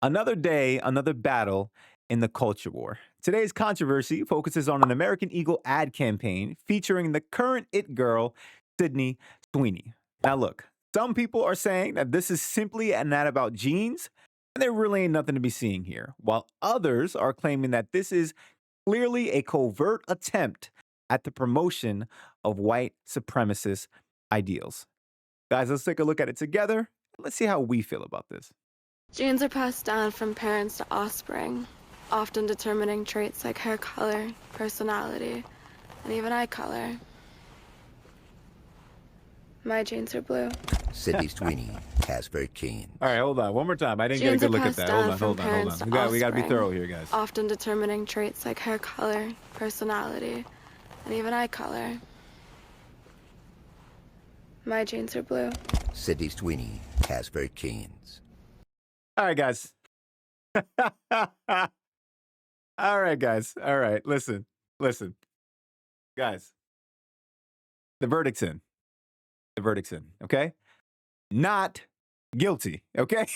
Another day, another battle in the culture war. Today's controversy focuses on an American Eagle ad campaign featuring the current it girl, Sydney Sweeney. Now, look, some people are saying that this is simply an ad about jeans, and there really ain't nothing to be seen here, while others are claiming that this is clearly a covert attempt at the promotion of white supremacist ideals. Guys, let's take a look at it together. Let's see how we feel about this. Genes are passed down from parents to offspring, often determining traits like hair color, personality, and even eye color. My genes are blue. Sydney Sweeney has very genes. All right, hold on. One more time. I didn't get a Genes good are look at passed that. down Hold on, from hold on, hold parents on. to We gotta be offspring, thorough here, guys. often determining traits like hair color, personality, and even eye color. My genes are blue. Sydney Sweeney has very genes. All right, guys. All right, guys. All right, listen. Guys, the verdict's in. The verdict's in, okay? Not guilty, okay?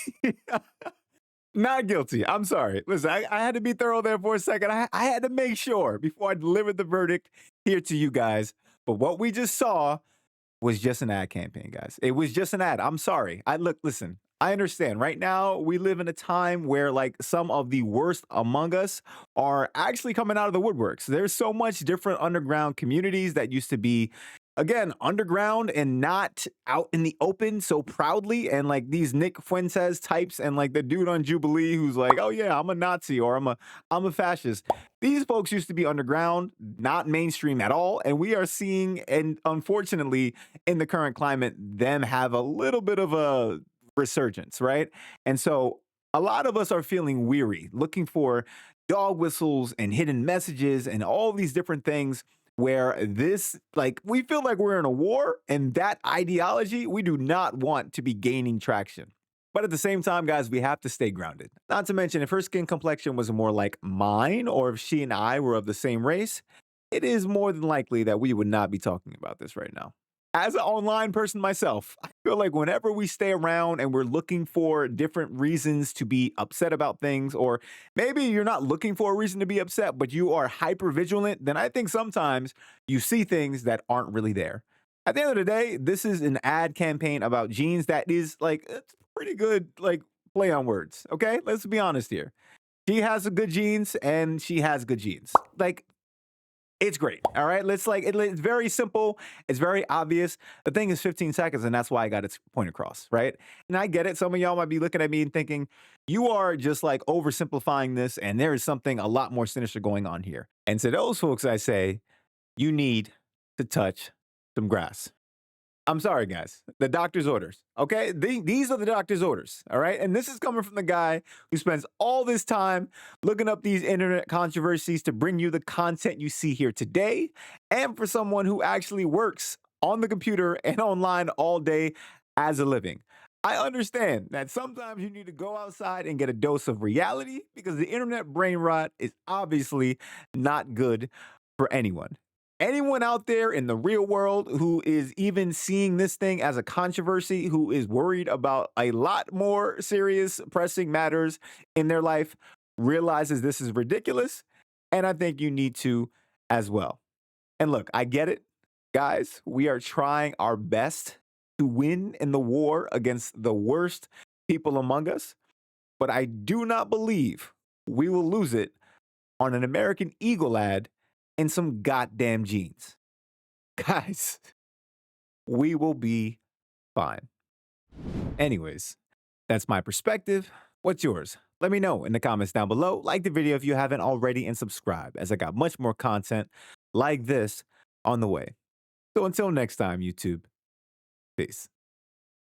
Not guilty. I'm sorry. Listen, I had to be thorough there for a second. I had to make sure before I delivered the verdict here to you guys. But what we just saw was just an ad campaign, guys. It was just an ad. I'm sorry. Listen, I understand. Right now, we live in a time where like some of the worst among us are actually coming out of the woodworks. There's so much different underground communities that used to be, again, underground and not out in the open so proudly. And like these Nick Fuentes types and like the dude on Jubilee who's like, oh yeah, I'm a Nazi or I'm a fascist. These folks used to be underground, not mainstream at all. And we are seeing, and unfortunately, in the current climate, them have a little bit of a resurgence, right? And so a lot of us are feeling weary, looking for dog whistles and hidden messages and all these different things where this, like, we feel like we're in a war, and that ideology we do not want to be gaining traction. But at the same time, guys, we have to stay grounded. Not to mention, if her skin complexion was more like mine, or if she and I were of the same race, it is more than likely that we would not be talking about this right now. As an online person myself, I feel like whenever we stay around and we're looking for different reasons to be upset about things, or maybe you're not looking for a reason to be upset, but you are hyper vigilant, then I think sometimes you see things that aren't really there. At the end of the day, this is an ad campaign about jeans that is like, it's pretty good, like play on words. Okay. Let's be honest here. She has a good genes and she has good genes. Like, it's great. All right. It's very simple. It's very obvious. The thing is 15 seconds, and that's why I got its point across. Right. And I get it. Some of y'all might be looking at me and thinking, you are just like oversimplifying this, and there is something a lot more sinister going on here. And to those folks, I say, you need to touch some grass. I'm sorry, guys. The doctor's orders. Okay. These are the doctor's orders. All right. And this is coming from the guy who spends all this time looking up these internet controversies to bring you the content you see here today. And for someone who actually works on the computer and online all day as a living. I understand that sometimes you need to go outside and get a dose of reality because the internet brain rot is obviously not good for anyone. Anyone out there in the real world who is even seeing this thing as a controversy, who is worried about a lot more serious, pressing matters in their life, realizes this is ridiculous. And I think you need to as well. And look, I get it, guys. We are trying our best to win in the war against the worst people among us. But I do not believe we will lose it on an American Eagle ad and some goddamn jeans. Guys, we will be fine. Anyways, that's my perspective. What's yours? Let me know in the comments down below. Like the video if you haven't already and subscribe, as I got much more content like this on the way. So until next time, YouTube, peace.